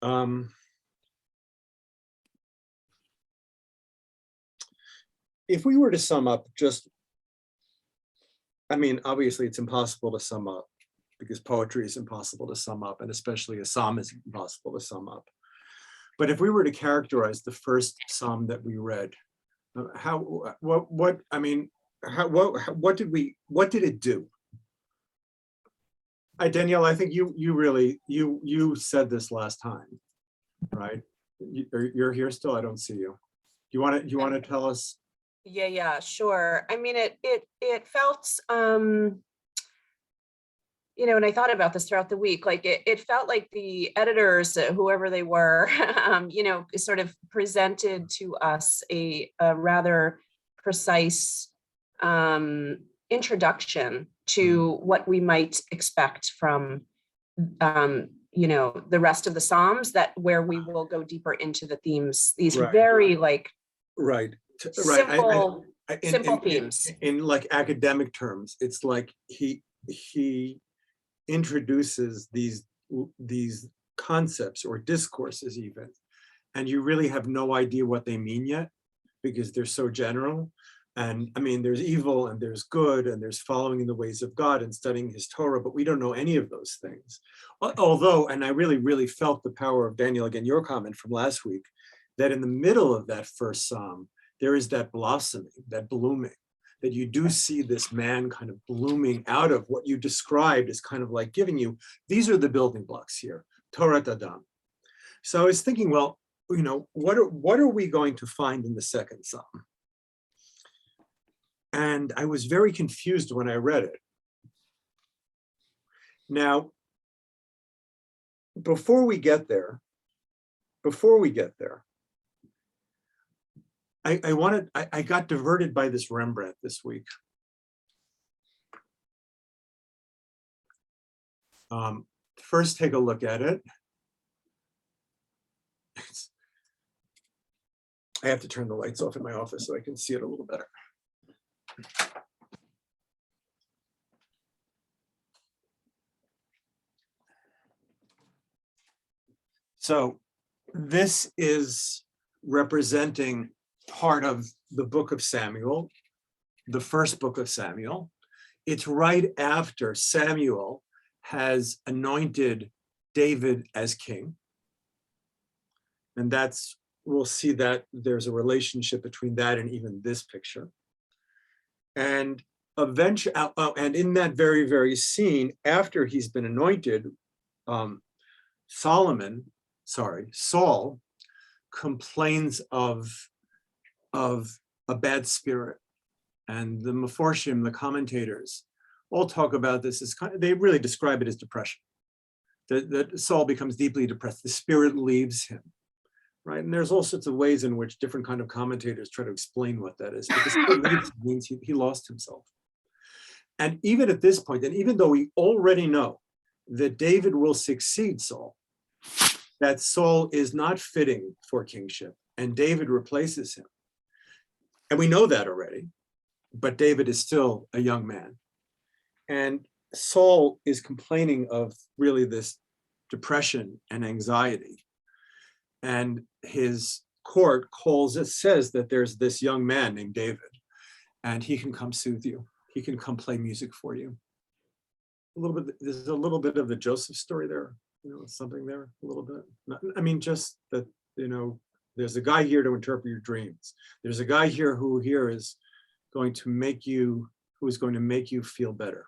Um, if we were to sum up I mean, obviously it's impossible to sum up because poetry is impossible to sum up, and especially a psalm is impossible to sum up. But if we were to characterize the first psalm that we read, I mean, what did it do? Danielle, I think you said this last time, right? You're here still? I don't see you. You want to tell us? Yeah, sure. I mean, it felt, and I thought about this throughout the week, like it felt like the editors, whoever they were, sort of presented to us a rather precise introduction to what we might expect from, the rest of the Psalms, where we will go deeper into the themes, these very right. simple themes. In like academic terms, it's like he introduces these concepts or discourses even, and you really have no idea what they mean yet because they're so general. And I mean, there's evil and there's good and there's following in the ways of God and studying his Torah, but we don't know any of those things. Although, and I really felt the power of Daniel, again, your comment from last week, that in the middle of that first psalm, there is that blossoming, that blooming, that you do see this man kind of blooming out of what you described as kind of like giving you, these are the building blocks here, Torah Adam. So I was thinking, well, what are we going to find in the second psalm? And I was very confused when I read it. Now, before we get there, I got diverted by this Rembrandt this week. First, take a look at it. I have to turn the lights off in my office so I can see it a little better. So this is representing part of the book of Samuel, the first book of Samuel. It's right after Samuel has anointed David as king. And we'll see that there's a relationship between that and even this picture. And eventually, and in that very scene, after he's been anointed, Saul complains of a bad spirit. And the Meforshim, the commentators, all talk about this as they really describe it as depression. That Saul becomes deeply depressed, the spirit leaves him, right? And there's all sorts of ways in which different kind of commentators try to explain what that is. But the spirit leaves means he lost himself. And even at this point, and even though we already know that David will succeed Saul, that Saul is not fitting for kingship, and David replaces him. And we know that already, but David is still a young man. And Saul is complaining of really this depression and anxiety. And his court says that there's this young man named David, and he can come soothe you. He can come play music for you. There's a little bit of the Joseph story there, something there, a little bit. I mean, just that, there's a guy here to interpret your dreams. There's a guy here who is going to make you feel better.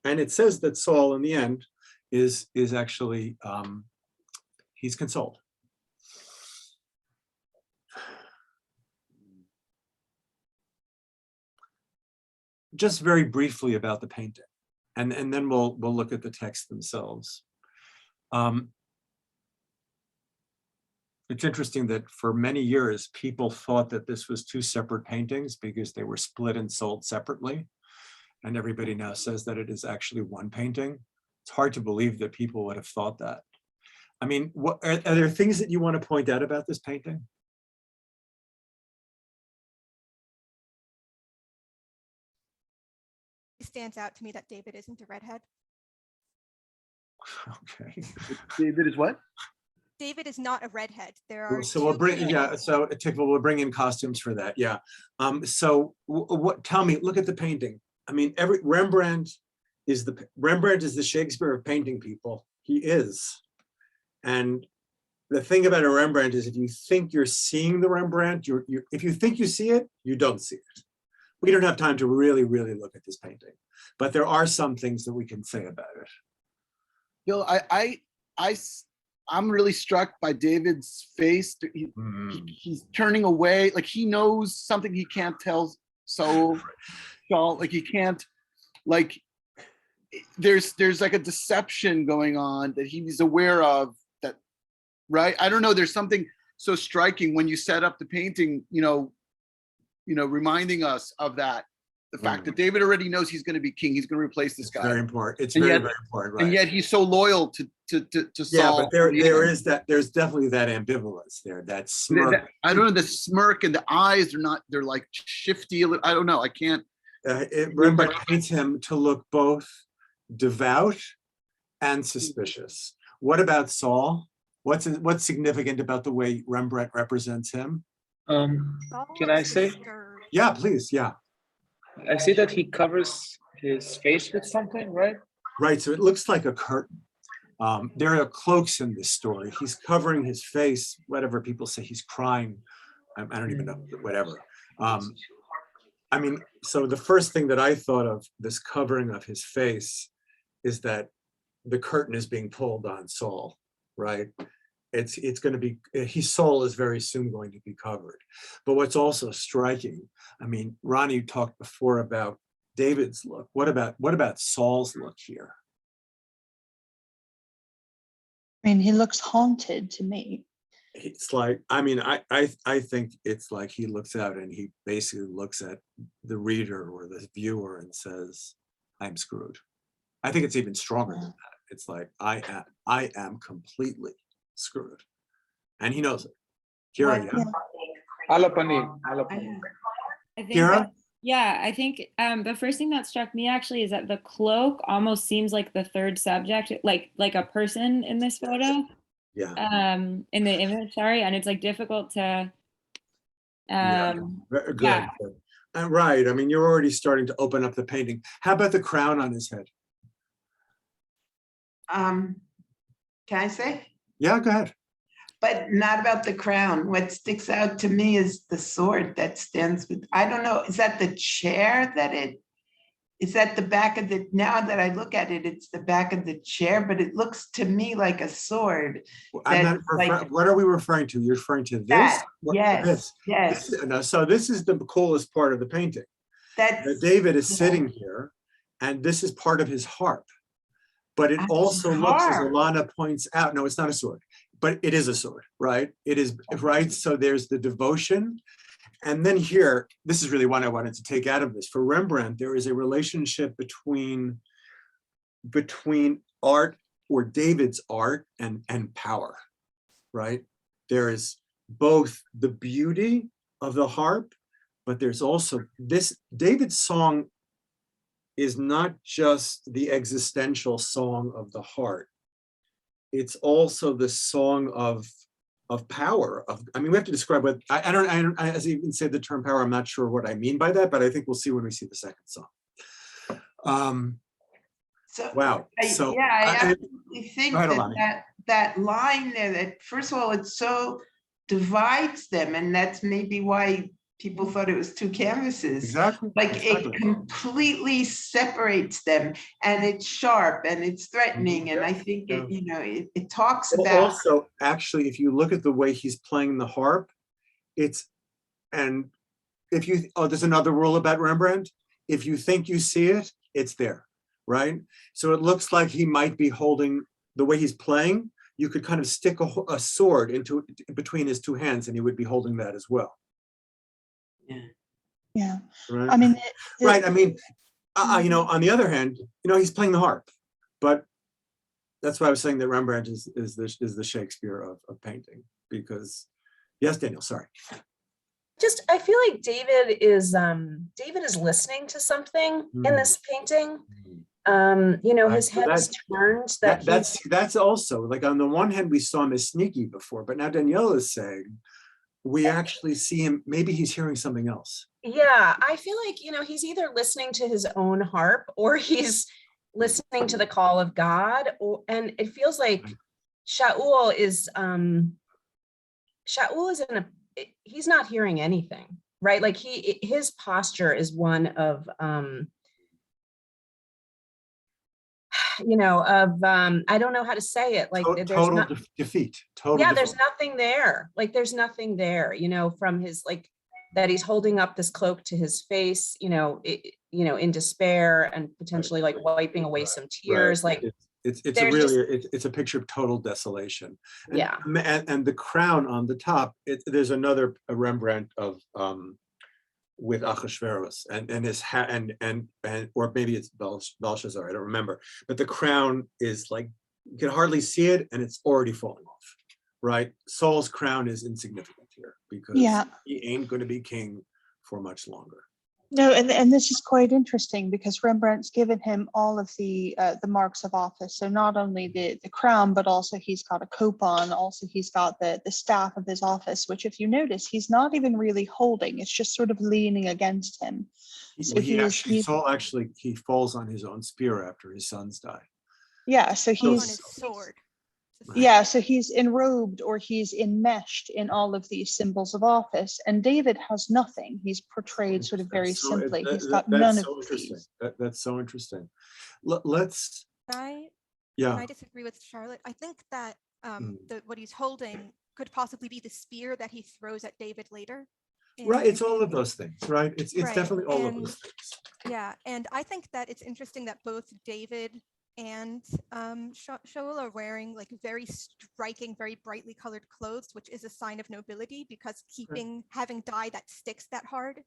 And it says that Saul in the end is actually, he's consoled. Just very briefly about the painting, and then we'll look at the texts themselves. It's interesting that for many years, people thought that this was two separate paintings because they were split and sold separately. And everybody now says that it is actually one painting. It's hard to believe that people would have thought that. I mean, are there things that you want to point out about this painting? It stands out to me that David isn't a redhead. Okay. David is what? David is not a redhead. There are So we'll two bring, people. yeah, so Tikva will bring in costumes for that, yeah. So what, tell me, look at the painting. I mean, Rembrandt is the Shakespeare of painting people. He is. And the thing about a Rembrandt is if you think you're seeing the Rembrandt, if you think you see it, you don't see it. We don't have time to really, really look at this painting, but there are some things that we can say about it. Bill, I'm really struck by David's face. He's turning away, like he knows something he can't tell. So, like he can't, like there's like a deception going on that he's aware of. That, right? I don't know. There's something so striking when you set up the painting. Reminding us of that. The fact that David already knows he's going to be king. He's going to replace this guy. Very important. It's And very, yet- very important, right? And yet he's so loyal to Yeah, Saul. but there's definitely that ambivalence there, that smirk. I don't know, the smirk and the eyes they're like shifty. I don't know. I can't. Rembrandt paints him to look both devout and suspicious. What about Saul? What's significant about the way Rembrandt represents him? Saul Can I is say? disturbed. Yeah, please, yeah. I see that he covers his face with something, right? Right, so it looks like a curtain. There are cloaks in this story. He's covering his face, whatever people say, he's crying. I don't even know, whatever. I mean, so the first thing that I thought of this covering of his face is that the curtain is being pulled on Saul, right? It's going to be, his soul is very soon going to be covered. But what's also striking, I mean, Ronnie talked before about David's look. What about Saul's look here? I mean, he looks haunted to me. It's like, I mean, I think it's like he looks out and he basically looks at the reader or the viewer and says, I'm screwed. I think it's even stronger than that. It's like, I am completely screwed. And he knows it. Kira, yeah. Alapani. I think Kira? I think the first thing that struck me actually is that the cloak almost seems like the third subject, like a person in this photo. Yeah. In the image, sorry, and it's like difficult to Very good. yeah. Good. Right. I mean, you're already starting to open up the painting. How about the crown on his head? Can I say? Yeah, go ahead. But not about the crown. What sticks out to me is the sword that stands with, I don't know, is that the chair is that the back of the, now that I look at it, it's the back of the chair, but it looks to me like a sword. I'm not That's like- what are we referring to? You're referring to this? That, What- yes, this? yes. No, so this is the coolest part of the painting. That's, David is sitting here, and this is part of his harp. But it A also looks, as harp. Alana points out, no, it's not a sword, but it is a sword, right? It is, right? So there's the devotion. And then here, this is really what I wanted to take out of this. For Rembrandt, there is a relationship between art, or David's art, and power, right? There is both the beauty of the harp, but there's also this, David's song is not just the existential song of the heart. It's also the song of power. I mean, we have to describe what, I don't, as I even say the term power, I'm not sure what I mean by that, but I think we'll see when we see the second song. so. Wow. I So absolutely think go ahead, Alani. that line there, that first of all, it so divides them, and that's maybe why people thought it was two canvases. exactly. Like exactly. it completely separates them, and it's sharp and it's threatening, and I think Yeah. it talks Well, about. also, actually, if you look at the way he's playing the harp, and if you, there's another rule about Rembrandt. If you think you see it, it's there, right? So it looks like he might be holding, the way he's playing, you could kind of stick a sword between his two hands and he would be holding that as well. Yeah. Right. I mean, Right. I mean, on the other hand, he's playing the harp, but that's why I was saying that Rembrandt is the Shakespeare of painting, because, yes, Daniel, sorry. I feel like David is listening to something in this painting. Right, his so head's turned, that he's, that's also, like, on the one hand, we saw him as sneaky before, but now Danielle is saying, we actually see him, maybe he's hearing something else. yeah, I feel like, he's either listening to his own harp or he's listening to the call of God, and it feels like Shaul is he's not hearing anything, right? Like his posture is one of I don't know how to say it, like there's Total not, defeat, total yeah, defeat. there's nothing there, like there's nothing there, from his, like, that he's holding up this cloak to his face, in despair and potentially like wiping away some tears, Right. like It's a there's really, just, it's a picture of total desolation. And, yeah. and the crown on the top, there's another Rembrandt of with Achashverosh and his hat and or maybe it's Belshazzar, I don't remember. But the crown is like, you can hardly see it and it's already falling off. Right? Saul's crown is insignificant here because Yeah. he ain't going to be king for much longer. No, and this is quite interesting because Rembrandt's given him all of the marks of office. So not only the crown, but also he's got a cope on. Also, he's got the staff of his office, which, if you notice, he's not even really holding. It's just sort of leaning against him. So Saul actually he falls on his own spear after his sons die. Yeah, so On he's his sword. yeah, so he's enrobed or he's enmeshed in all of these symbols of office, and David has nothing. He's portrayed sort of very simply. He's got none of these. That's so interesting. Let's. I Yeah. disagree with Charlotte. I think that what he's holding could possibly be the spear that he throws at David later. Right, it's all of those things, right? It's Right, definitely all of those things. Yeah, and I think that it's interesting that both David and Shaul are wearing like very striking, very brightly colored clothes, which is a sign of nobility because having dye that sticks that hard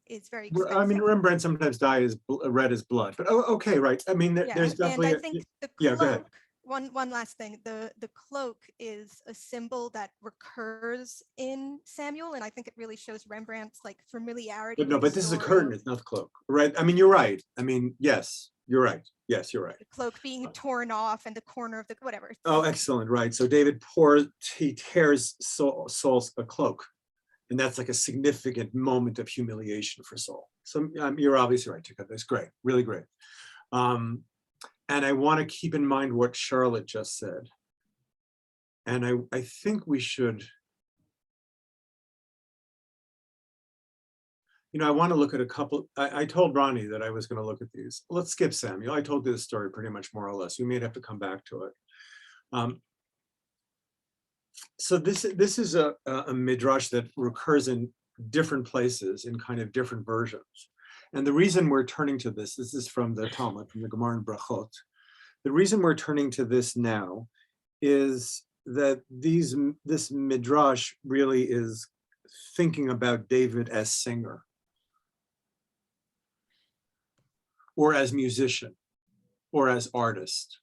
is very expensive. I mean, Rembrandt sometimes dye is red as blood, but okay, right. I mean, there's definitely. And I think the cloak, yeah, go ahead. One last thing, the cloak is a symbol that recurs in Samuel, and I think it really shows Rembrandt's like familiarity. But no, with but the this is a story. curtain, it's not the cloak, right? I mean, you're right. I mean, yes, you're right. Yes, you're right. The cloak being torn off and the corner of the whatever. Oh, excellent, right. So David he tears Saul's cloak, and that's like a significant moment of humiliation for Saul. So you're obviously right, Tika. That's great, really great. And I want to keep in mind what Charlotte just said. And I think we should, I want to look at a couple. I told Ronnie that I was going to look at these. Let's skip Samuel. I told you the story pretty much more or less. We may have to come back to it. So this is a midrash that recurs in different places in kind of different versions. And the reason we're turning to this is from the Talmud, from the Gemara in Brachot. The reason we're turning to this now is that this midrash really is thinking about David as singer or as musician or as artist.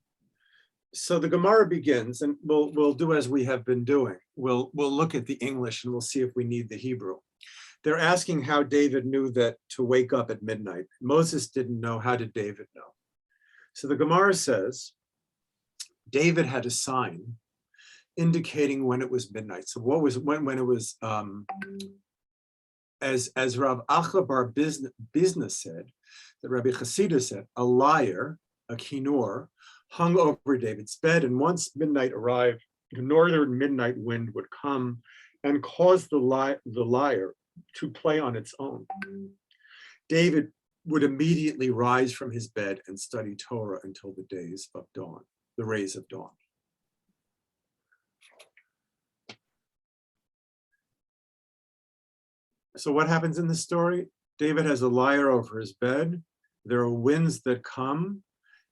So the Gemara begins, and we'll do as we have been doing. We'll look at the English and we'll see if we need the Hebrew. They're asking how David knew that to wake up at midnight. Moses didn't know. How did David know? So the Gemara says, David had a sign indicating when it was midnight. So what was when it was, as Rav Acha bar Bizna said, that Rabbi Chasida said, a lyre, a kinor, hung over David's bed, and once midnight arrived, the northern midnight wind would come and cause the lyre to play on its own. David would immediately rise from his bed and study Torah until the days of dawn, the rays of dawn. So what happens in the story? David has a lyre over his bed. There are winds that come,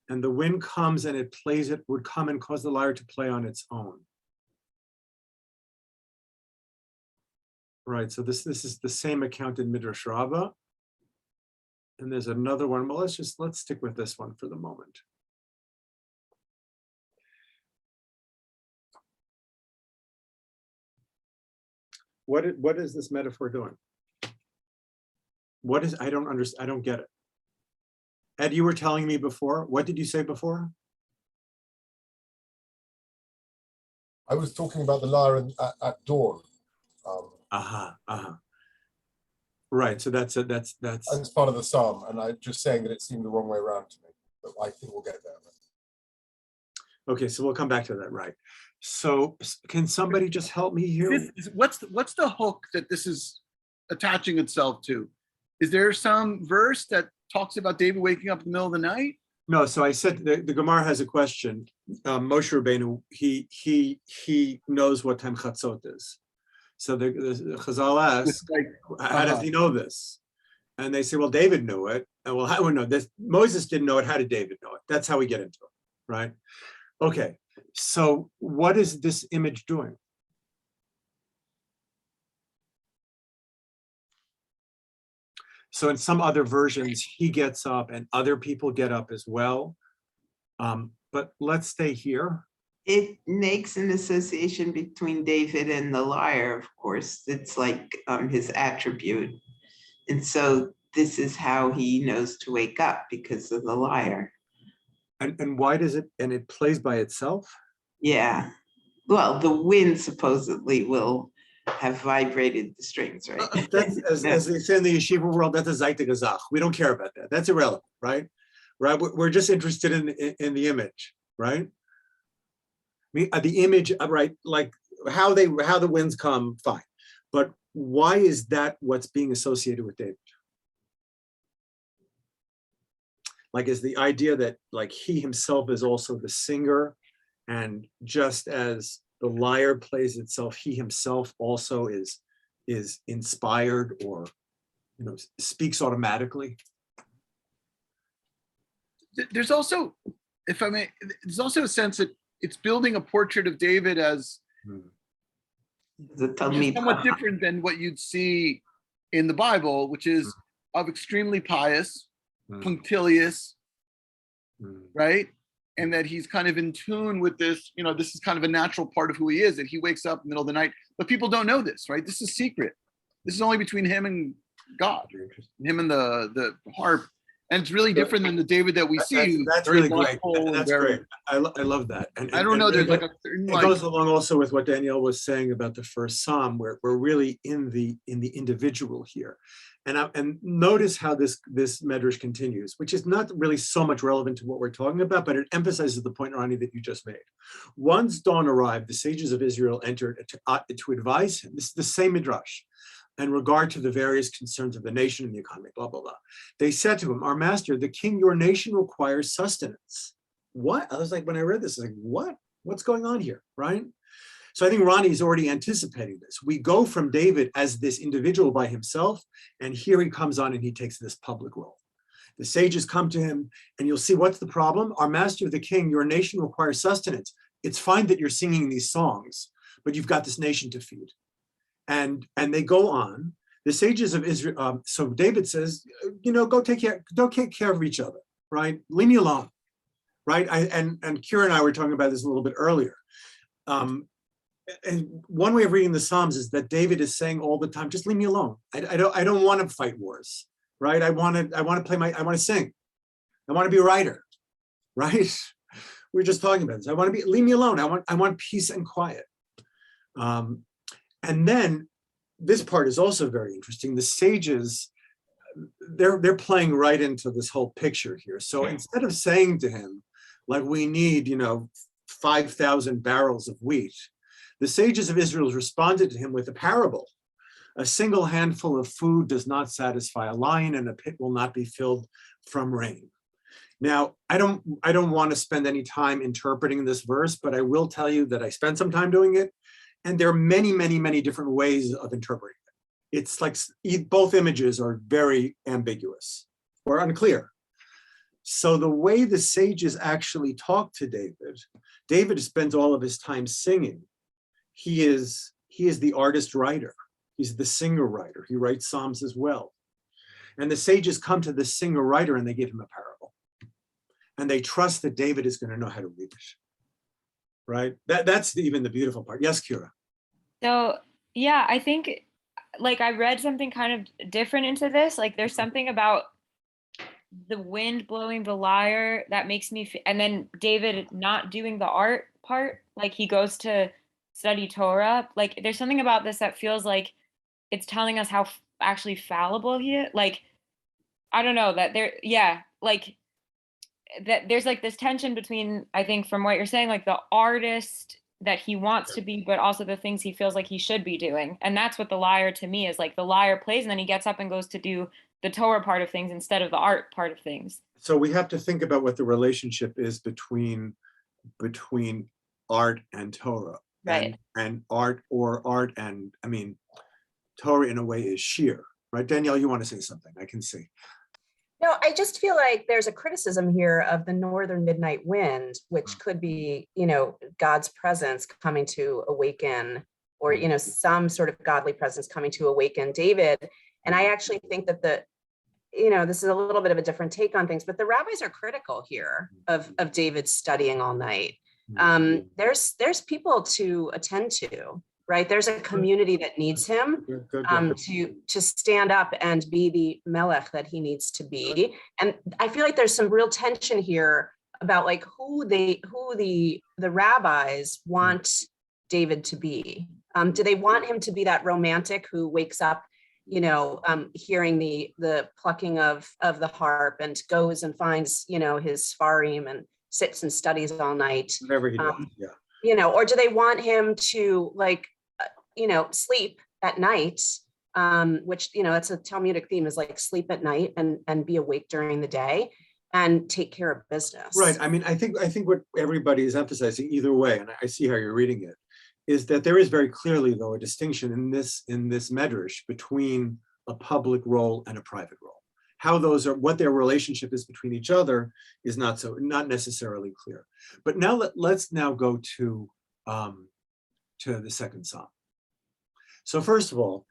and the wind comes and it plays, it would come and cause the lyre to play on its own. Right, so this is the same account in Midrash Rabbah. And there's another one. Well, let's stick with this one for the moment. What is this metaphor doing? What is, I don't understand, I don't get it. Ed, you were telling me before, what did you say before? I was talking about the lyre at dawn. Right, so that's As part of the psalm, and I'm just saying that it seemed the wrong way around to me, but I think we'll get there. okay, so we'll come back to that, right? So can somebody just help me here? What's the hook that this is attaching itself to? Is there some verse that talks about David waking up in the middle of the night? No, so I said the Gemara has a question. Moshe Rabbeinu, he knows what time Chatzot is. So the Chazal asks, It's like, how does he know this? And they say, well, David knew it. And well, how would know this? Moses didn't know it. How did David know it? That's how we get into it, right? Okay, so what is this image doing? So in some other versions, he gets up and other people get up as well. But let's stay here. It makes an association between David and the lyre, of course. It's like his attribute. And so this is how he knows to wake up, because of the lyre. And why does it, and it plays by itself? Yeah. Well, the wind supposedly will have vibrated the strings, right? That's, as they say in the yeshiva world, that's a Zayte Gazach. We don't care about that. That's irrelevant, right? Right? We're just interested in the image, right? The image, right? Like how the winds come, fine. But why is that what's being associated with David? Like, is the idea that like he himself is also the singer, and just as the lyre plays itself, he himself also is inspired, or speaks automatically? There's also, if I may, there's also a sense that it's building a portrait of David as somewhat different than what you'd see in the Bible, which is of extremely pious, punctilious, right? And that he's kind of in tune with this, this is kind of a natural part of who he is, that he wakes up in the middle of the night, but people don't know this, right? This is secret. This is only between him and God, him and the harp. And it's really different than the David that we see. That's really great. That's great. I love that. And I don't know, there's like a certain, it goes along also with what Danielle was saying about the first Psalm, where we're really in the individual here. And notice how this medrash continues, which is not really so much relevant to what we're talking about, but it emphasizes the point, Ronnie, that you just made. Once dawn arrived, the sages of Israel entered to advise him. This is the same midrash. In regard to the various concerns of the nation and the economy, blah, blah, blah. They said to him, our master, the king, your nation requires sustenance. What? I was like, when I read this, I was like, what? What's going on here, right? So I think Ronnie's already anticipating this. We go from David as this individual by himself, and here he comes on and he takes this public role. The sages come to him, and you'll see what's the problem. Our master, the king, your nation requires sustenance. It's fine that you're singing these songs, but you've got this nation to feed. And they go on. The sages of Israel. So David says, go take care of each other, right? Leave me alone, right? And Kira and I were talking about this a little bit earlier. And one way of reading the Psalms is that David is saying all the time, just leave me alone. I don't want to fight wars, right? I want to sing. I want to be a writer, right? We were just talking about this. Leave me alone. I want peace and quiet. And then this part is also very interesting. The sages, they're playing right into this whole picture here. So instead of saying to him, like, we need, 5,000 barrels of wheat, the sages of Israel responded to him with a parable. A single handful of food does not satisfy a lion, and a pit will not be filled from rain. Now, I don't want to spend any time interpreting this verse, but I will tell you that I spent some time doing it. And there are many, many, many different ways of interpreting it. It's like both images are very ambiguous or unclear. So the way the sages actually talk to David spends all of his time singing. He is the artist writer. He's the singer writer. He writes Psalms as well. And the sages come to the singer writer and they give him a parable. And they trust that David is going to know how to read it. Right? That's even the beautiful part. Yes, Kira. So yeah, I think like I read something kind of different into this. Like there's something about the wind blowing the lyre, that makes me, and then David not doing the art part, like he goes to study Torah. Like there's something about this that feels like it's telling us how actually fallible he is. Like, I don't know that there, yeah, like that there's like this tension between, I think from what you're saying, like the artist that he wants to be, but also the things he feels like he should be doing. And that's what the lyre to me is. Like the lyre plays and then he gets up and goes to do the Torah part of things instead of the art part of things. So we have to think about what the relationship is between art and Torah. Right. And art and, I mean, Torah in a way is sheer, right? Danielle, you want to say something? I can see. No, I just feel like there's a criticism here of the northern midnight wind, which could be, you know, God's presence coming to awaken, or, you know, some sort of godly presence coming to awaken David. And I actually think that you know, this is a little bit of a different take on things, but the rabbis are critical here of David studying all night. There's people to attend to, right? There's a community that needs him to stand up and be the melech that he needs to be. And I feel like there's some real tension here about like who the rabbis want David to be. Do they want him to be that romantic who wakes up, you know, hearing the plucking of the harp and goes and finds, you know, his Sfarim and sits and studies all night? Whatever he does, yeah. You know, or do they want him to like, you know, sleep at night, which, you know, that's a Talmudic theme, is like sleep at night and be awake during the day and take care of business. Right. I mean, I think what everybody is emphasizing either way, and I see how you're reading it, is that there is very clearly, though, a distinction in this medrash between a public role and a private role. How those are, what their relationship is between each other is not necessarily clear. But now let's now go to the second psalm. So first of all,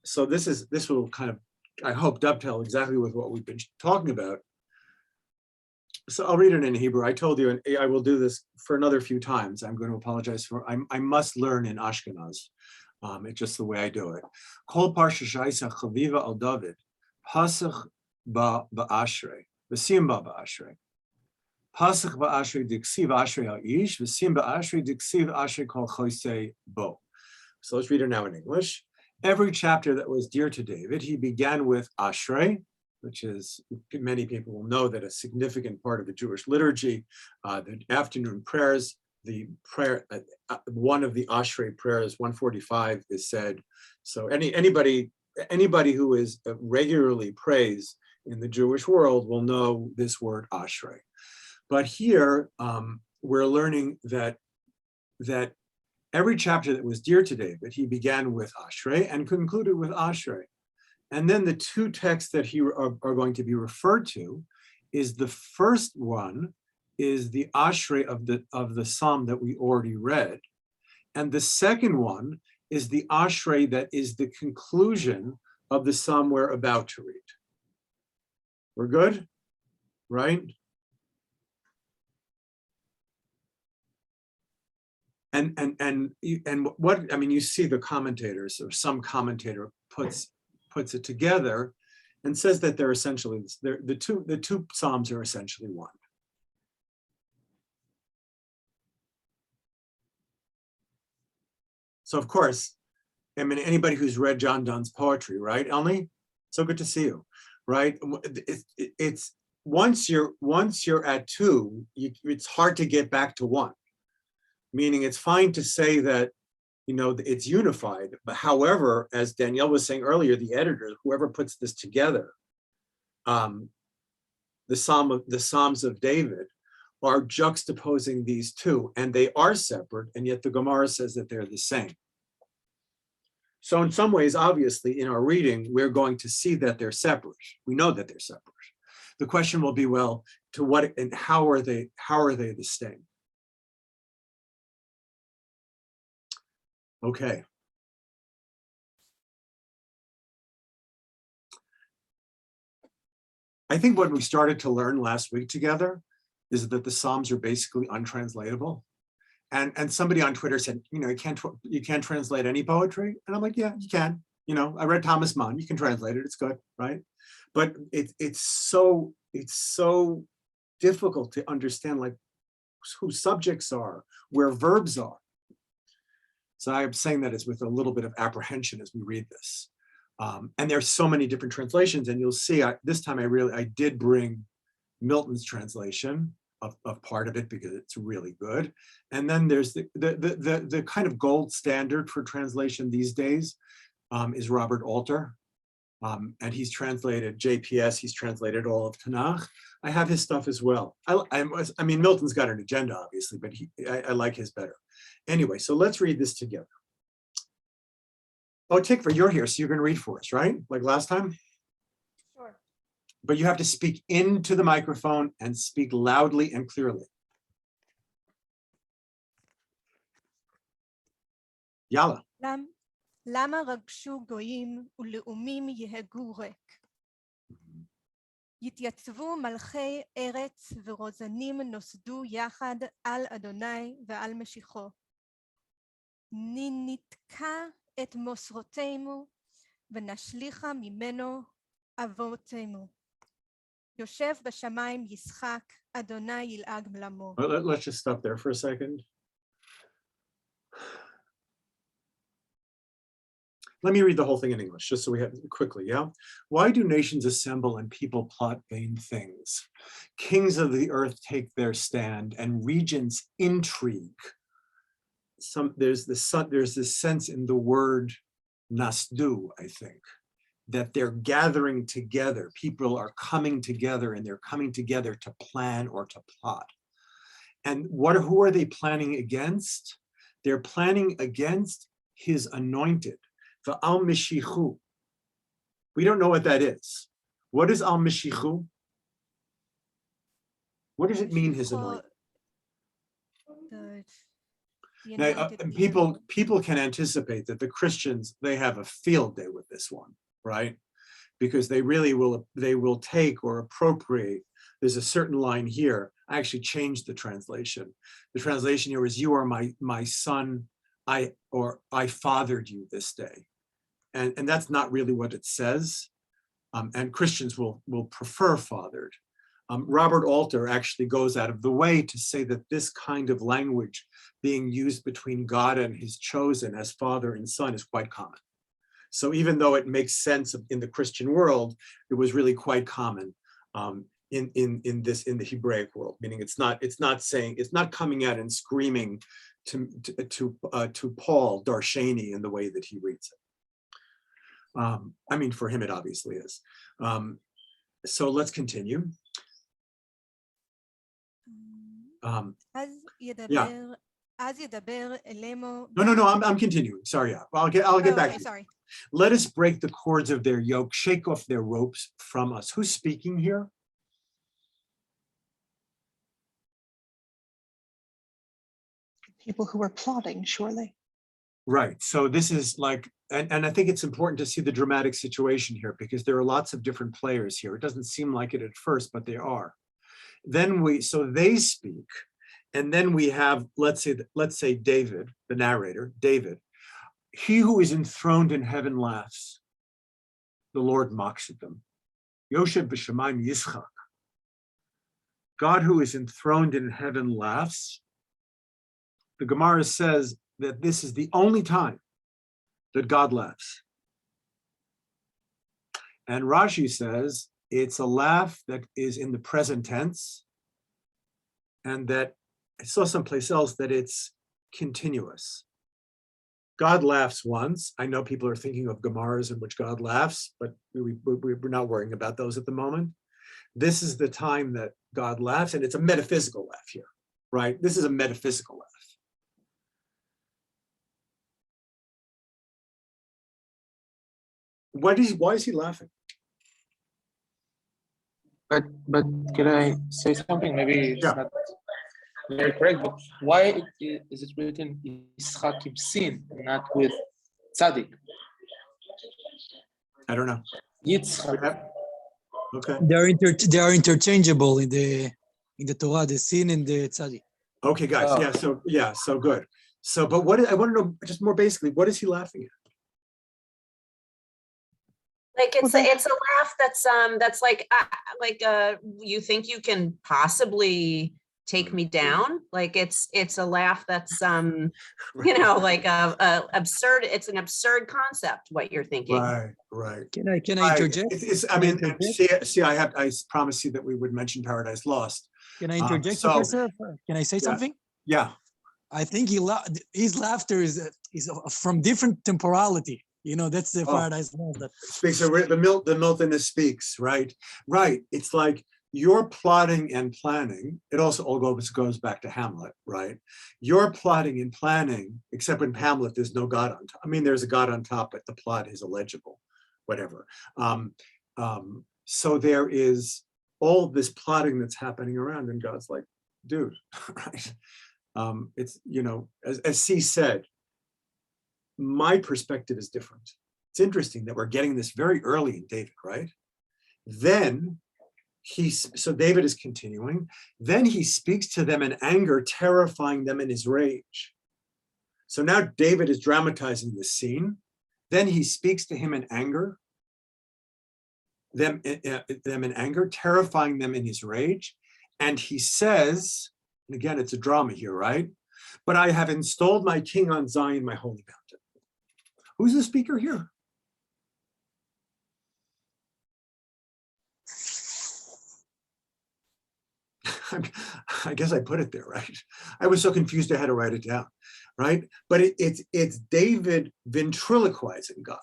so this will kind of, I hope, dovetail exactly with what we've been talking about. So I'll read it in Hebrew. I told you, and I will do this for another few times. I'm going to apologize for, I must learn in Ashkenaz. It's just the way I do it. Kol parsha shaisa chaviva al David, pasach ba'ashrei, v'sim ba'ashrei. Pasach ba'ashrei diksiv ashrei ha'ish, v'sim ba'ashrei diksiv ashrei kol choisei bo. So let's read it now in English. Every chapter that was dear to David, he began with Ashrei, which is, many people will know that a significant part of the Jewish liturgy, the afternoon prayers, the prayer, one of the Ashrei prayers, 145, is said. So anybody who is regularly prays in the Jewish world will know this word Ashrei. But here we're learning that every chapter that was dear to David, he began with Ashrei and concluded with Ashrei. And then the two texts that are going to be referred to is, the first one is the Ashrei of the psalm that we already read. And the second one is the Ashrei that is the conclusion of the psalm we're about to read. We're good, right? And what, I mean, you see the commentators, or some commentator puts it together and says that they're essentially, the two psalms are essentially one. So of course, I mean, anybody who's read John Donne's poetry, right, Elni? So good to see you, right? It's once you're at two, it's hard to get back to one. Meaning it's fine to say that, you know, it's unified, but however, as Danielle was saying earlier, the editor, whoever puts this together, the Psalms of David are juxtaposing these two, and they are separate, and yet the Gemara says that they're the same. So in some ways, obviously, in our reading, we're going to see that they're separate. We know that they're separate. The question will be, well, to what and how are they the same? Okay. I think what we started to learn last week together is that the Psalms are basically untranslatable. And somebody on Twitter said, you know, you can't translate any poetry. And I'm like, yeah, you can. You know, I read Thomas Mann. You can translate it. It's good, right? But it's so difficult to understand, like, who subjects are, where verbs are. So I'm saying that is with a little bit of apprehension as we read this. And there's so many different translations, and you'll see this time I did bring Milton's translation of part of it because it's really good. And then there's the kind of gold standard for translation these days is Robert Alter. And he's translated JPS, he's translated all of Tanakh. I have his stuff as well. I mean, Milton's got an agenda, obviously, but I like his better. Anyway, so let's read this together. Oh, Tikva, you're here, so you're gonna read for us, right? Like last time? Sure. But you have to speak into the microphone and speak loudly and clearly. Yalla. למה רגשו גויים ולאומים יהגו ריק? יתייצבו מלכי ארץ ורוזנים נוסדו יחד על אדוני ועל משיחו. נתקע את מוסרותינו ונשליכה ממנו אבותינו. יושב בשמיים ישחק, אדוני ילעג מלמו. Let's just stop there for a second. Let me read the whole thing in English, just so we have it quickly, yeah? Why do nations assemble and people plot vain things? Kings of the earth take their stand and regents intrigue. There's this sense in the word nasdu, I think, that they're gathering together. People are coming together and they're coming together to plan or to plot. And who are they planning against? They're planning against his anointed. The Al Mishichu. We don't know what that is. What is Al Mishichu? What does it mean, his anointed? Now, people can anticipate that the Christians, they have a field day with this one, right? Because they will take or appropriate. There's a certain line here. I actually changed the translation. The translation here is, you are my son, I fathered you this day. And that's not really what it says. And Christians will prefer fathered. Robert Alter actually goes out of the way to say that this kind of language being used between God and his chosen as father and son is quite common. So even though it makes sense in the Christian world, it was really quite common in the Hebraic world, meaning it's not coming out and screaming to Paul Darshani in the way that he reads it. I mean, for him, it obviously is. So let's continue. Yeah. No, I'm continuing. Sorry, yeah. I'll get back to you. Sorry. Let us break the cords of their yoke, shake off their ropes from us. Who's speaking here? People who were plotting, surely. Right. So this is like, and I think it's important to see the dramatic situation here because there are lots of different players here. It doesn't seem like it at first, but they are. So they speak, and then we have, let's say David, the narrator, David. He who is enthroned in heaven laughs. The Lord mocks at them. Yoshev b'shamayim yischak. God who is enthroned in heaven laughs. The Gemara says that this is the only time that God laughs. And Rashi says it's a laugh that is in the present tense, and that I saw someplace else that it's continuous. God laughs once. I know people are thinking of Gemaras in which God laughs, but we're not worrying about those at the moment. This is the time that God laughs, and it's a metaphysical laugh here, right? This is a metaphysical laugh. Why is he laughing? But can I say something? Maybe it's not very correct, but why is it written Yitzchak with sin, not with Tzaddik? I don't know. Yitzchak. Okay. They are interchangeable in the Torah, the sin and the tzaddik. Okay, guys. So good. So, but I want to know just more basically, what is he laughing at? Like Well, it's a laugh that's like you think you can possibly take me down. Like it's a laugh that's you know, like a absurd. It's an absurd concept. What you're thinking. Right. Can I I interject? I Can I mean, interject? see, I promised you that we would mention Paradise Lost. Can I interject, so- Professor? Can I say Yeah. something? Yeah, I think his laughter is from different temporality. You know, that's the Oh. Paradise Lost. That speaks of the Miltonist speaks, right? Right. It's like you're plotting and planning. It also all goes back to Hamlet, right? You're plotting and planning, except in Hamlet, there's no God on top. I mean, there's a God on top, but the plot is illegible, whatever. So there is all this plotting that's happening around, and God's like, dude, right? It's, you know, as C said, my perspective is different. It's interesting that we're getting this very early in David, right? Then so David is continuing. Then he speaks to them in anger, terrifying them in his rage. So now David is dramatizing this scene. Then he speaks to him in anger, them in anger, terrifying them in his rage. And he says, and again, it's a drama here, right? But I have installed my king on Zion, my holy mountain. Who's the speaker here? I guess I put it there, right? I was so confused I had to write it down, right? But it's David ventriloquizing God.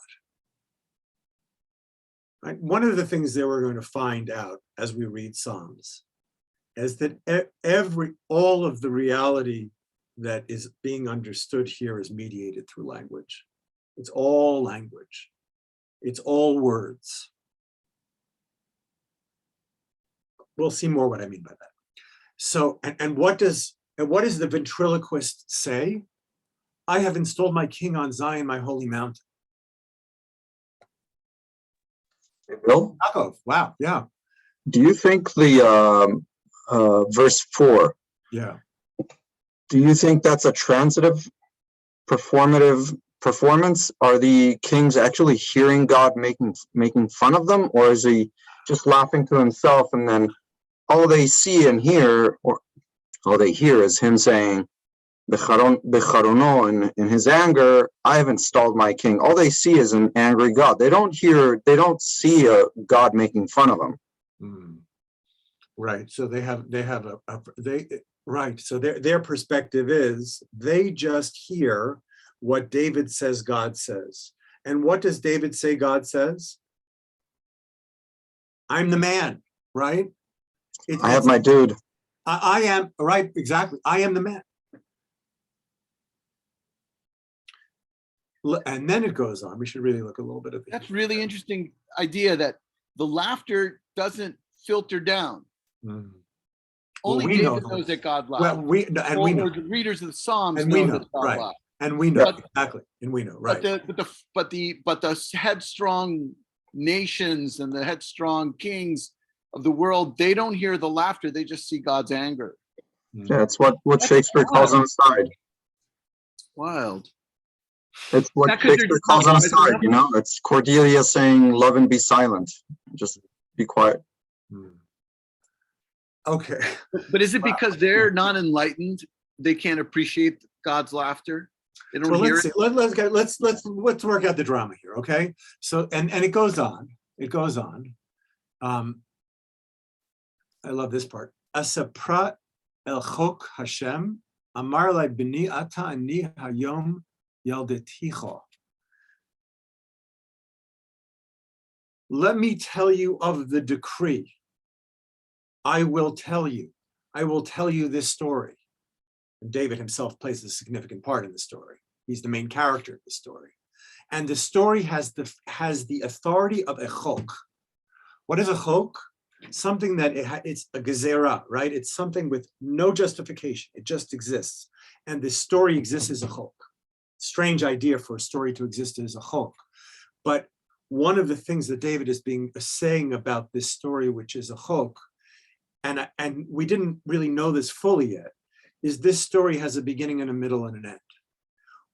Right? One of the things that we're going to find out as we read Psalms is that all of the reality that is being understood here is mediated through language. It's all language. It's all words. We'll see more what I mean by that. So, and what does the ventriloquist say? I have installed my king on Zion, my holy mountain. Bill, Yaakov, wow, yeah, do you think the verse 4, yeah. do you think that's a transitive performative performance? Are the kings actually hearing God making fun of them, or is he just laughing to himself, and then all they see and hear, or all they hear, is him saying, Becharono, in his anger, I have installed my king. All they see is an angry God. They don't see a God making fun of them. Right. So right. So their perspective is they just hear what David says God says. And what does David say God says? I'm the man, right? I have my dude. I am, right, exactly. I am the man. And then it goes on. We should really look a little bit at the That's really interesting idea that the laughter doesn't filter down. Well, Only we know David knows that God Well, laughed. we know, Or the readers of the Psalms and we know know, that God right. laughed. And we know, But- exactly, and we know, right. But the headstrong nations and the headstrong kings of the world, they don't hear the laughter, they just see God's anger. Yeah, it's what Shakespeare calls an aside. Wild. It's what That 'cause they're Shakespeare calls an just not aside, you know? It's Cordelia saying, love and be silent. Just be quiet. Okay. But is it because they're not enlightened, they can't appreciate God's laughter? They don't Well, hear let's it? see. Let's work out the drama here, okay? So, and it goes on. It goes on. I love this part. Asaprat el chok Hashem amar lai b'ni ata ani hayom yaldeticho. Let me tell you of the decree. I will tell you. I will tell you this story. And David himself plays a significant part in the story. He's the main character of the story. And the story has the authority of a chok. What is a chok? Something that it's a gezerah, right? It's something with no justification. It just exists. And this story exists as a chok. Strange idea for a story to exist as a chok. But one of the things that David is saying about this story, which is a chok, and we didn't really know this fully yet, is this story has a beginning and a middle and an end.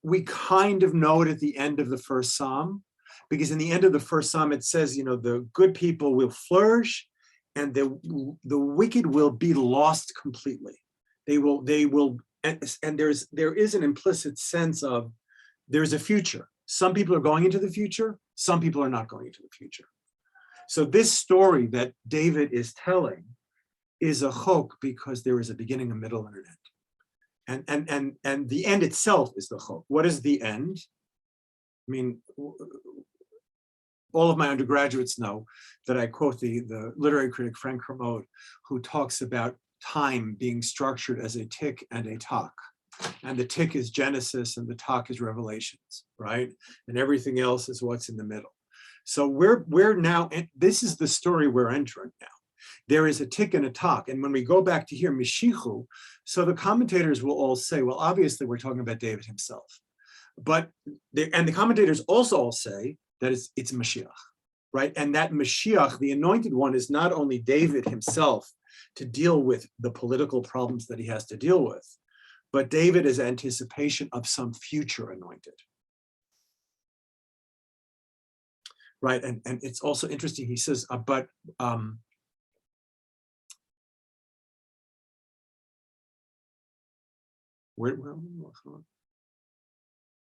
We kind of know it at the end of the first psalm, Because in the end of the first psalm, it says, you know, the good people will flourish and the wicked will be lost completely. They will, and there is an implicit sense of there's a future. Some people are going into the future, some people are not going into the future. So this story that David is telling is a chok because there is a beginning, a middle, and an end. And the end itself is the chok. What is the end? I mean, all of my undergraduates know that I quote the literary critic Frank Kermode, who talks about time being structured as a tick and a tock. And the tick is Genesis and the tock is Revelations, right? And everything else is what's in the middle. So we're now, this is the story we're entering now. There is a tick and a tock. And when we go back to here, Mishichu, so the commentators will all say, well, obviously we're talking about David himself. But, and the commentators also all say that it's Mashiach, right? And that Mashiach, the anointed one, is not only David himself to deal with the political problems that he has to deal with, but David is anticipation of some future anointed. Right, and it's also interesting, he says,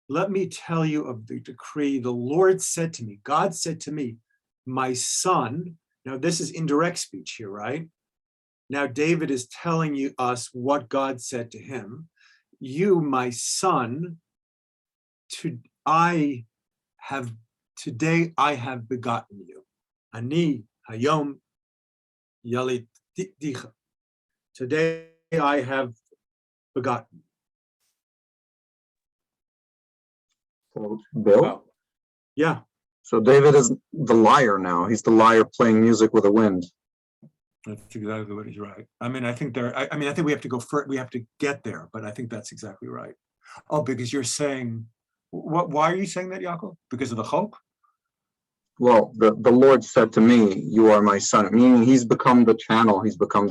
let me tell you of the decree. The Lord said to me, God said to me, my son, now this is indirect speech here, right? Now David is telling us what God said to him. You, my son, today I have begotten you. Ani hayom yalidticha. Today I have begotten. So, Bill? Wow. Yeah. So David is the lyre now. He's the lyre playing music with the wind. That's exactly what he's right. I mean, I think I think we have to go first. We have to get there, but I think that's exactly right. Oh, because you're saying, why are you saying that, Yaakov? Because of the hope? Well, the Lord said to me, you are my son, meaning he's become the channel. He's become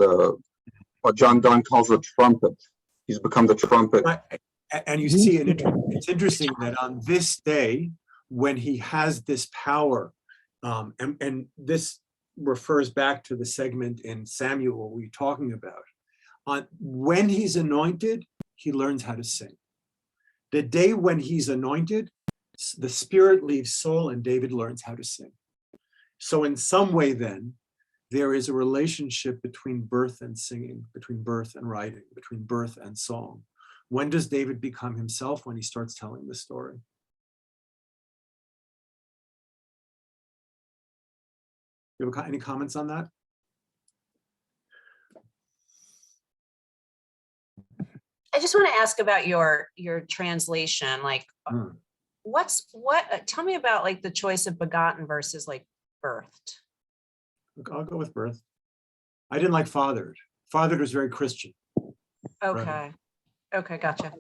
what John Donne calls the trumpet. He's become the trumpet. Right. And you see, it's interesting that on this day, when he has this power, and this refers back to the segment in Samuel we're talking about, when he's anointed, he learns how to sing. The day when he's anointed, the spirit leaves Saul and David learns how to sing. So in some way then, there is a relationship between birth and singing, between birth and writing, between birth and song. When does David become himself? When he starts telling the story. You have any comments on that? I just want to ask about your translation. Like, tell me about like the choice of begotten versus like birthed. I'll go with birth. I didn't like fathered. Fathered was very Christian. Okay. Right. Okay, gotcha.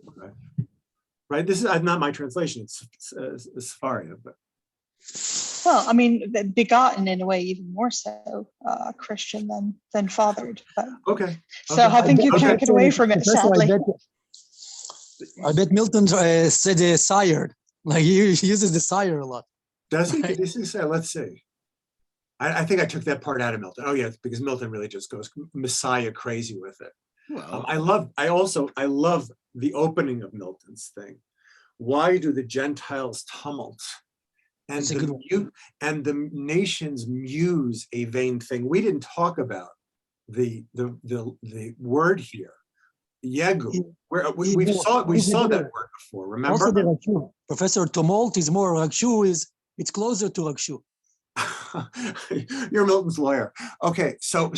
Right. This is not my translation. It's Sefaria, but. Well, I mean, begotten in a way even more so Christian than fathered. But, okay. So I think you can't get away from it, sadly. I bet Milton said sired. Like he uses the sire a lot. Does he? Right. Did he say? Let's see. I think I took that part out of Milton. Oh yeah, because Milton really just goes Messiah crazy with it. Well, I love the opening of Milton's thing. Why do the Gentiles tumult? And the nations muse a vain thing. We didn't talk about the word here, yegu. We saw that word before. Remember? Also the Rakshu. Professor Tumult is more Rakshu it's closer to Rakshu. You're Milton's lawyer. Okay, so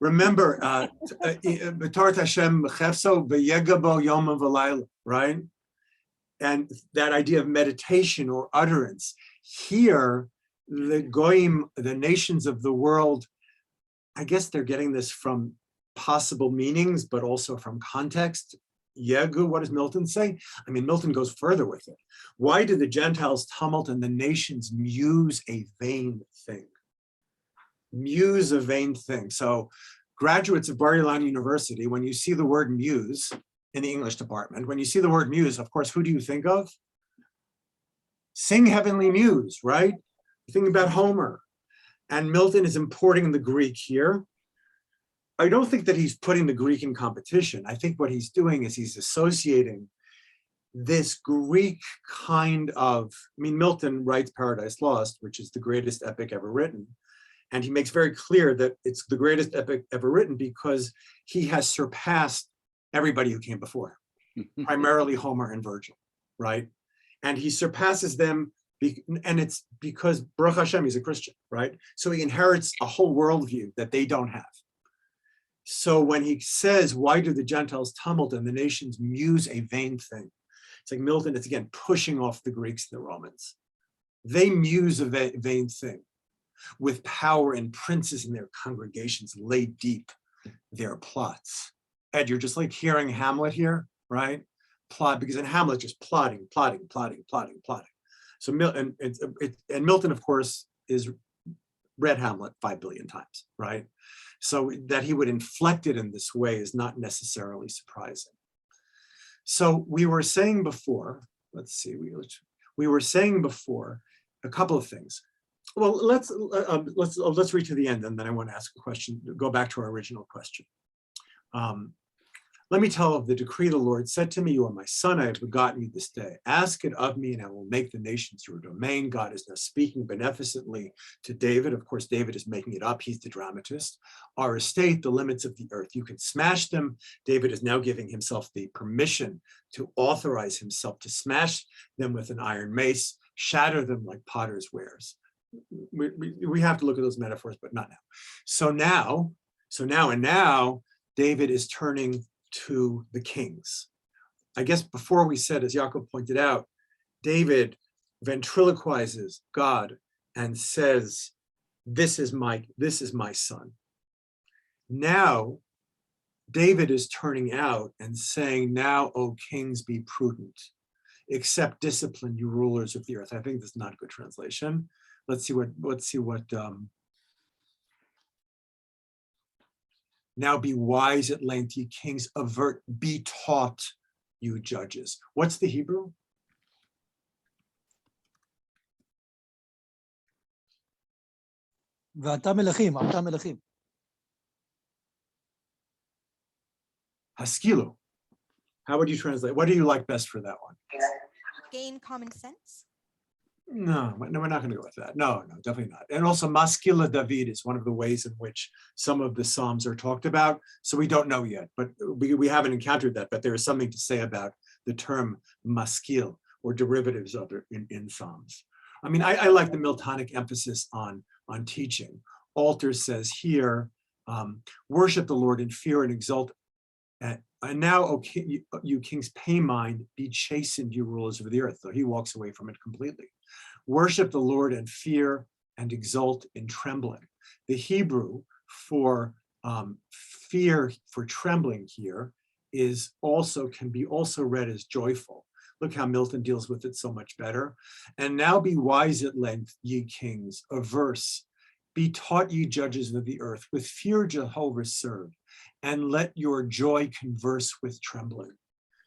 remember, B'torat Hashem b'chefso v'yegabo yom v'layla, right? And that idea of meditation or utterance. Here, the goyim, the nations of the world, I guess they're getting this from possible meanings, but also from context. Yegu, what does Milton say? I mean, Milton goes further with it. Why do the Gentiles tumult and the nations muse a vain thing? Muse a vain thing. So graduates of Bar Ilan University, when you see the word muse in the English department, when you see the word muse, of course, who do you think of? Sing Heavenly Muse, right? Think about Homer. And Milton is importing the Greek here. I don't think that he's putting the Greek in competition. I think what he's doing is he's associating this Greek kind of, I mean, Milton writes Paradise Lost, which is the greatest epic ever written. And he makes very clear that it's the greatest epic ever written because he has surpassed everybody who came before him, primarily Homer and Virgil, right? And he surpasses them, and it's because Baruch Hashem, he's a Christian, right? So he inherits a whole worldview that they don't have. So when he says, why do the Gentiles tumult and the nations muse a vain thing? It's like Milton, it's again pushing off the Greeks and the Romans. They muse a vain thing with power and princes in their congregations lay deep their plots. Ed, you're just like hearing Hamlet here, right? Plot, because in Hamlet, just plotting. So Milton, of course, is read Hamlet 5 billion times, right? So that he would inflect it in this way is not necessarily surprising. So we were saying before, let's see, we were saying before a couple of things. Well, let's read to the end, and then I want to ask a question, go back to our original question. Let me tell of the decree the Lord said to me, you are my son, I have begotten you this day. Ask it of me and I will make the nations your domain. God is now speaking beneficently to David. Of course, David is making it up. He's the dramatist. Our estate, the limits of the earth, you can smash them. David is now giving himself the permission to authorize himself to smash them with an iron mace, shatter them like potter's wares. We have to look at those metaphors, but not now. So now David is turning to the kings. I guess before we said, as Yaakov pointed out, David ventriloquizes God and says, this is my son. Now, David is turning out and saying, now, O kings, be prudent, accept discipline, you rulers of the earth. I think this is not a good translation. Let's see what now be wise at length, ye kings, avert, be taught, you judges. What's the Hebrew? ואתה מלכים, אתה מלכים. Haskilu. How would you translate? What do you like best for that one? Gain common sense. No, we're not going to go with that. No, definitely not. And also, Maskila David is one of the ways in which some of the Psalms are talked about. So we don't know yet, but we haven't encountered that. But there is something to say about the term maskil or derivatives of it in Psalms. I mean, I like the Miltonic emphasis on teaching. Alter says here, worship the Lord in fear and exult. And now, O you kings, pay mind, be chastened, you rulers of the earth. So he walks away from it completely. Worship the Lord in fear and exult in trembling. The Hebrew for fear, for trembling here, can be also read as joyful. Look how Milton deals with it so much better. And now be wise at length, ye kings, averse. Be taught, ye judges of the earth, with fear Jehovah serve, and let your joy converse with trembling.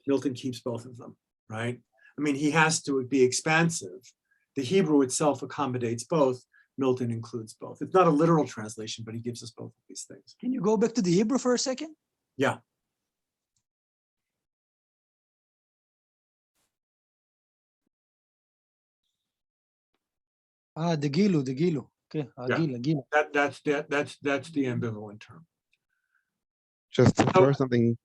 Milton keeps both of them, right? I mean, he has to be expansive. The Hebrew itself accommodates both. Milton includes both. It's not a literal translation, but he gives us both of these things. Can you go back to the Hebrew for a second? Yeah. The Gilu. Okay, Gila. That's the ambivalent term. Just to throw something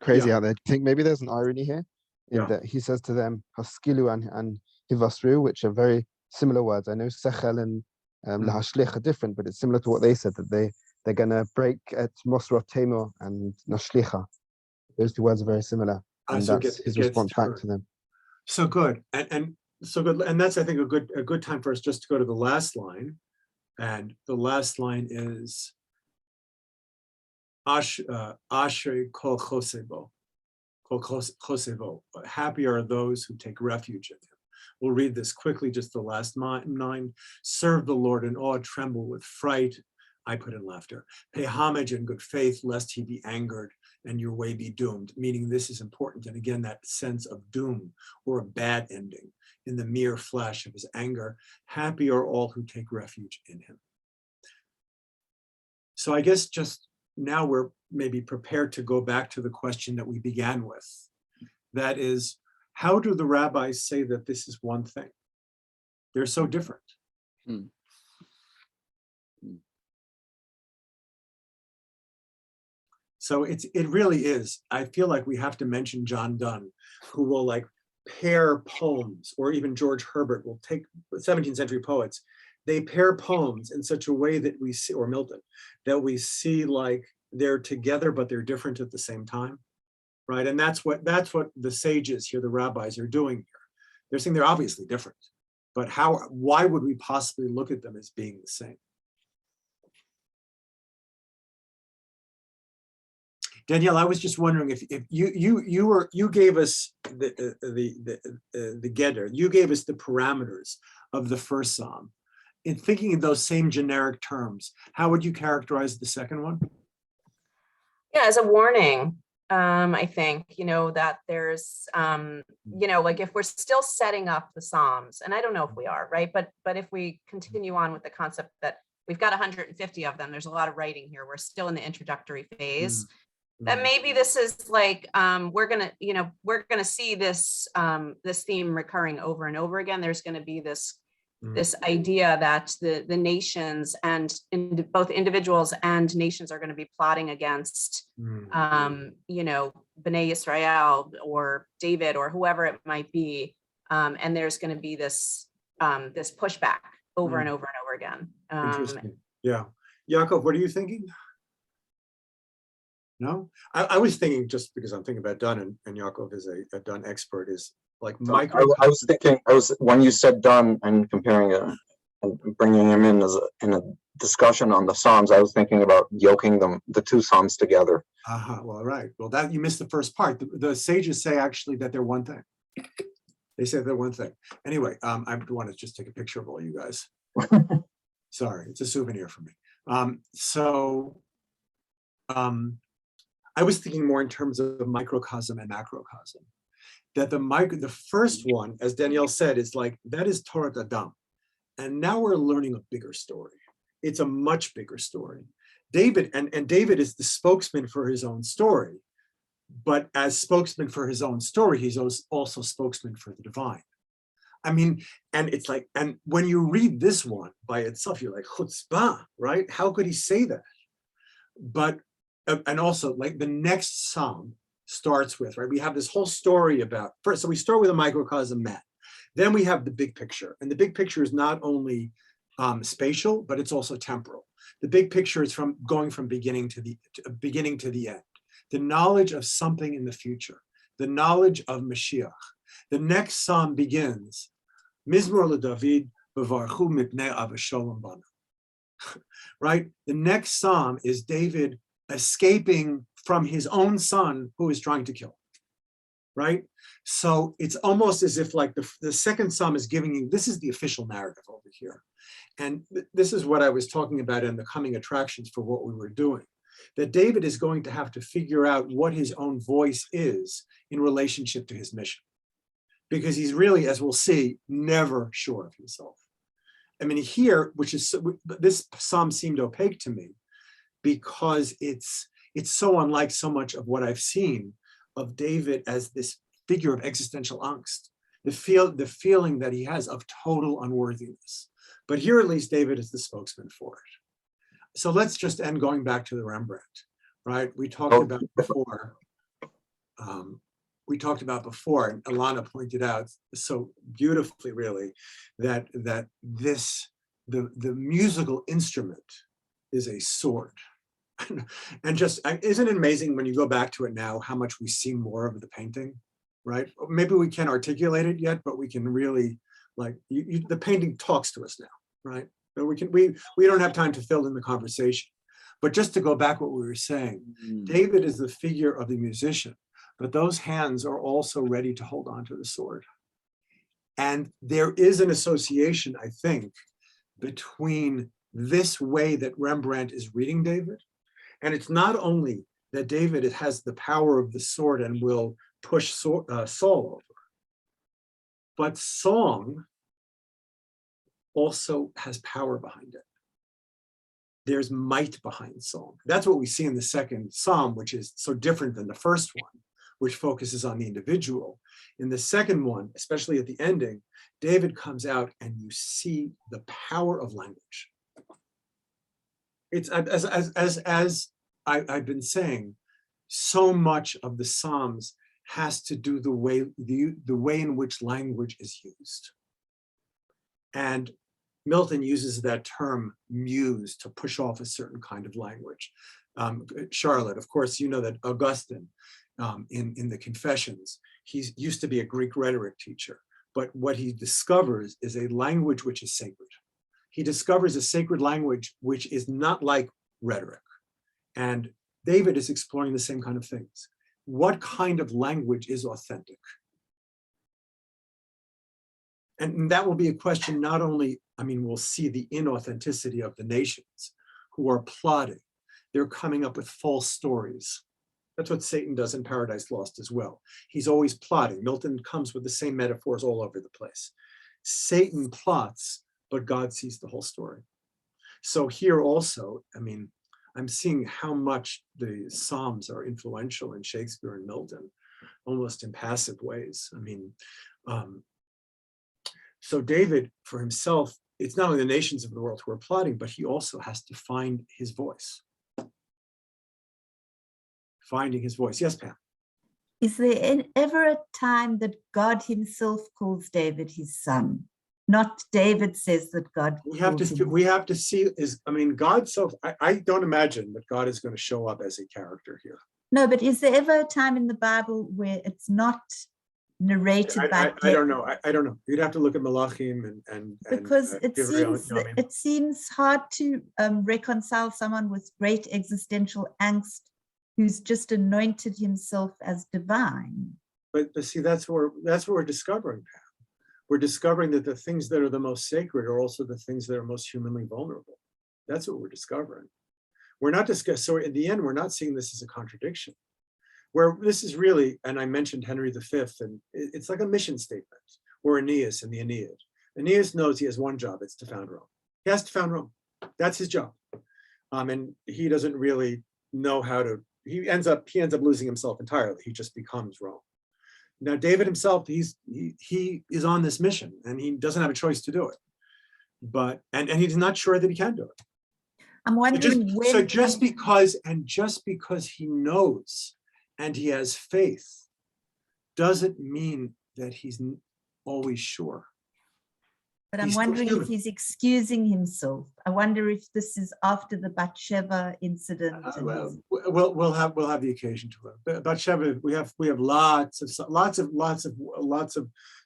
crazy Yeah. out there, do you think maybe there's an irony here in Yeah. that he says to them haskilu and hivasru, which are very similar words. I know sechel and lahashlich are different, but it's similar to what they said, that they're gonna break at mosrot temor and nashlicha. Those two words are very similar, and So that's it his gets response back turned. to them. So good, and so good, and that's, I think, a good time for us just to go to the last line, and the last line is Ashrei kol chosebo, happy are those who take refuge in him. We'll read this quickly, just the last line. Serve the Lord in awe, tremble with fright. I put in laughter. Pay homage and good faith, lest he be angered and your way be doomed, meaning this is important. And again, that sense of doom or a bad ending in the mere flash of his anger. Happy are all who take refuge in him. So I guess just now we're maybe prepared to go back to the question that we began with. That is, how do the rabbis say that this is one thing? They're so different. So it really is. I feel like we have to mention John Donne, who will like pair poems, or even George Herbert will take 17th century poets. They pair poems in such a way that we see, or Milton, that we see like they're together, but they're different at the same time, right? And that's what the sages here, the rabbis, are doing here. They're saying they're obviously different, but why would we possibly look at them as being the same? Danielle, I was just wondering if you gave us the getter, you gave us the parameters of the first psalm. In thinking in those same generic terms, how would you characterize the second one? Yeah, as a warning, I think, that there's, like if we're still setting up the Psalms, and I don't know if we are, right? But if we continue on with the concept that we've got 150 of them, there's a lot of writing here. We're still in the introductory phase. That maybe this is like, we're gonna see this theme recurring over and over again. There's gonna be this idea that the nations and both individuals and nations are going to be plotting against, B'nai Yisrael or David or whoever it might be, and there's going to be this pushback over and over and over again. Interesting. Yeah, Yaakov, what are you thinking? No, I was thinking, just because I'm thinking about Donne, and Yaakov is a Donne expert, is like micro. I was thinking, when you said Donne and comparing it and bringing him in in a discussion on the Psalms, I was thinking about yoking the two Psalms together. Well, right. Well, that you missed the first part. The sages say actually that they're one thing. They say they're one thing. Anyway, I want to just take a picture of all you guys. Sorry, it's a souvenir for me. I was thinking more in terms of microcosm and macrocosm. That the first one, as Danielle said, is like, that is Torah Adam. And now we're learning a bigger story. It's a much bigger story. David, and David is the spokesman for his own story. But as spokesman for his own story, he's also spokesman for the divine. I mean, and it's like, and when you read this one by itself, you're like, chutzpah, right? How could he say that? But, and also like the next psalm starts with, right? We have this whole story about, first, so we start with a microcosm man. Then we have the big picture. And the big picture is not only spatial, but it's also temporal. The big picture is going from beginning to the end. The knowledge of something in the future, the knowledge of Mashiach. The next psalm begins, Mizmor LeDavid B'varchu Mipnei Avasholem Banu. Right? The next psalm is David escaping from his own son who is trying to kill him, right? So it's almost as if like the second psalm is giving you, this is the official narrative over here. And this is what I was talking about in the coming attractions for what we were doing, that David is going to have to figure out what his own voice is in relationship to his mission. Because he's really, as we'll see, never sure of himself. I mean, here, this psalm seemed opaque to me, because it's so unlike so much of what I've seen of David as this figure of existential angst, the feeling that he has of total unworthiness. But here at least David is the spokesman for it. So let's just end going back to the Rembrandt, right? We talked about before, and Alana pointed out so beautifully really, that the musical instrument is a sword. And just, isn't it amazing when you go back to it now, how much we see more of the painting, right? Maybe we can't articulate it yet, but we can really, like, the painting talks to us now, right? We don't have time to fill in the conversation. But just to go back what we were saying, David is the figure of the musician, but those hands are also ready to hold on to the sword. And there is an association, I think, between this way that Rembrandt is reading David, and it's not only that David has the power of the sword and will push Saul over. But song also has power behind it. There's might behind song. That's what we see in the second psalm, which is so different than the first one, which focuses on the individual. In the second one, especially at the ending, David comes out and you see the power of language. It's as I've been saying, so much of the Psalms has to do the way in which language is used. And Milton uses that term muse to push off a certain kind of language. Charlotte, of course, you know that Augustine in the Confessions, he used to be a Greek rhetoric teacher, but what he discovers is a language which is sacred. He discovers a sacred language which is not like rhetoric. And David is exploring the same kind of things. What kind of language is authentic? And that will be a question not only, I mean, we'll see the inauthenticity of the nations who are plotting. They're coming up with false stories. That's what Satan does in Paradise Lost as well. He's always plotting. Milton comes with the same metaphors all over the place. Satan plots, but God sees the whole story. So here also, I mean, I'm seeing how much the Psalms are influential in Shakespeare and Milton, almost in passive ways. I mean, so David, for himself, it's not only the nations of the world who are plotting, but he also has to find his voice. Finding his voice. Yes, Pam. Is there ever a time that God himself calls David his son? Not David says that God. We have to see is, I mean, God I don't imagine that God is going to show up as a character here. No, but is there ever a time in the Bible where it's not narrated by I don't know. I don't know. You'd have to look at Malachim and because Gabriel, it seems hard to reconcile someone with great existential angst who's just anointed himself as divine. But see, that's what we're discovering, Pam. We're discovering that the things that are the most sacred are also the things that are most humanly vulnerable. That's what we're discovering. We're not discussing, so in the end, we're not seeing this as a contradiction. Where this is really, and I mentioned Henry V, and it's like a mission statement, or Aeneas in the Aeneid. Aeneas knows he has one job, it's to found Rome. He has to found Rome. That's his job. And he doesn't really know how to, he ends up losing himself entirely. He just becomes Rome. Now, David himself, he is on this mission and he doesn't have a choice to do it. But, and he's not sure that he can do it. I'm wondering just because he knows and he has faith doesn't mean that he's always sure. But I'm wondering if he's excusing himself. I wonder if this is after the Bathsheba incident. We'll have the occasion to it. Bathsheba, we have lots of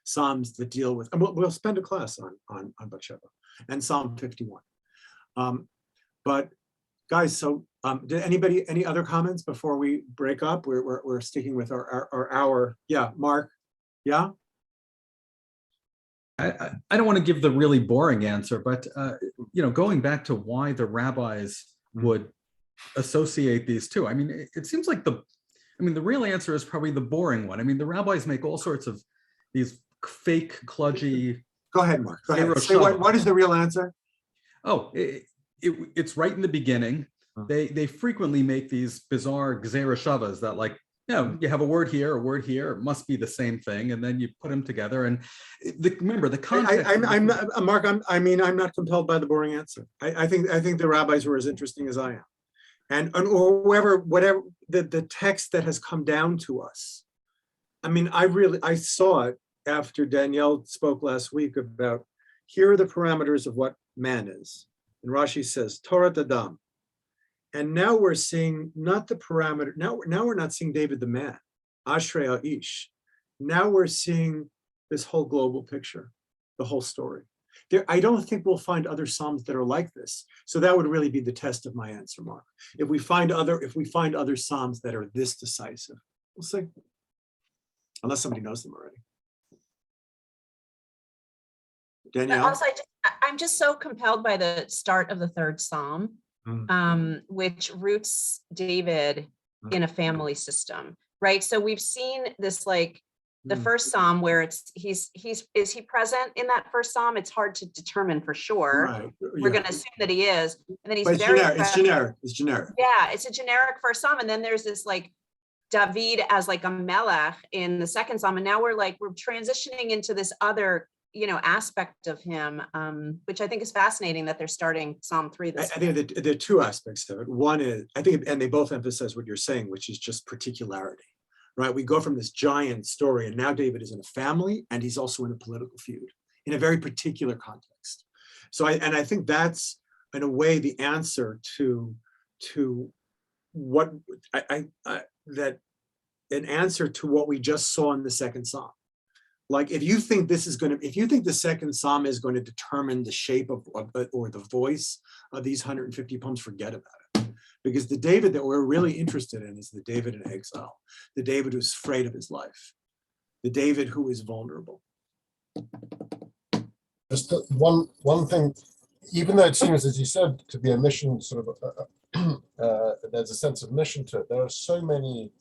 Psalms that deal with, and we'll spend a class on Bathsheba and Psalm 51. But guys, so did any other comments before we break up? We're sticking with our hour. Yeah, Mark. Yeah. I don't want to give the really boring answer, but going back to why the rabbis would associate these two. I mean, it seems like the real answer is probably the boring one. I mean, the rabbis make all sorts of these fake, kludgy. Go ahead, Mark. Go ahead. Say what is the real answer? Oh, it's right in the beginning. They frequently make these bizarre gzera shavas that you have a word here, it must be the same thing, and then you put them together. And remember the context. Mark, I'm not compelled by the boring answer. I think the rabbis were as interesting as I am, and or whatever the text that has come down to us. I mean, I saw it after Danielle spoke last week about here are the parameters of what man is, and Rashi says Torah Adam. And now we're seeing not the parameter. Now we're not seeing David the man, Ashrei Aish. Now we're seeing this whole global picture, the whole story. I don't think we'll find other Psalms that are like this. So that would really be the test of my answer, Mark. If we find other Psalms that are this decisive, we'll see. Unless somebody knows them already. Danielle? Also, I'm just so compelled by the start of the third Psalm. Which roots David in a family system, right? So we've seen this, like, the Mm. first Psalm where is he present in that first Psalm? It's hard to determine for sure. Right, We're yeah. gonna assume that he is, and then he's But it's very generic, it's present. generic, it's generic. Yeah, it's a generic first Psalm, and then there's this like David as like a melech in the second Psalm, and now we're transitioning into this other, aspect of him, which I think is fascinating that they're starting Psalm 3 I this think that there are two aspects of it. One is, I think, and they both emphasize what you're saying, which is just particularity, right? We go from this giant story, and now David is in a family, and he's also in a political feud in a very particular context. So I think that's, in a way, the answer to what that an answer to what we just saw in the second Psalm. Like, if you think the second Psalm is going to determine the shape of or the voice of these 150 poems, forget about it. Because the David that we're really interested in is the David in exile, the David who's afraid of his life, the David who is vulnerable. Just one thing, even though it seems, as you said, to be a mission, sort of, there's a sense of mission to it. There are so many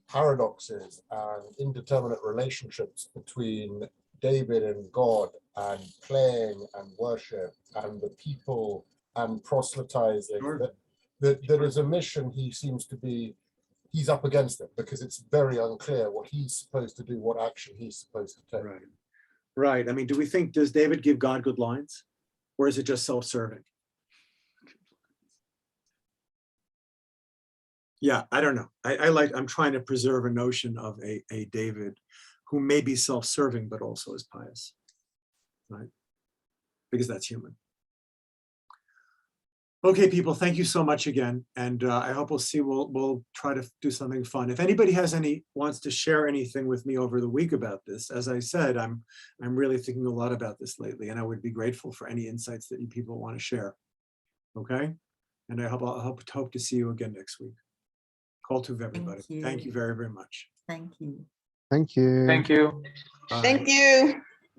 paradoxes and indeterminate relationships between David and God, and playing and worship and the people and proselytizing. Sure. That is a mission he's up against it, because it's very unclear what he's supposed to do, what action he's supposed to take. Right. Right. I mean, does David give God good lines? Or is it just self-serving? Yeah, I don't know. I'm trying to preserve a notion of a David who may be self-serving, but also is pious, right? Because that's human. Okay, people, thank you so much again. And I hope we'll try to do something fun. If anybody wants to share anything with me over the week about this, as I said, I'm really thinking a lot about this lately, and I would be grateful for any insights that you people want to share. Okay? And I hope to see you again next week. Call to everybody. Thank you very, very much. Thank you. Thank you. Thank you. Bye. Thank you.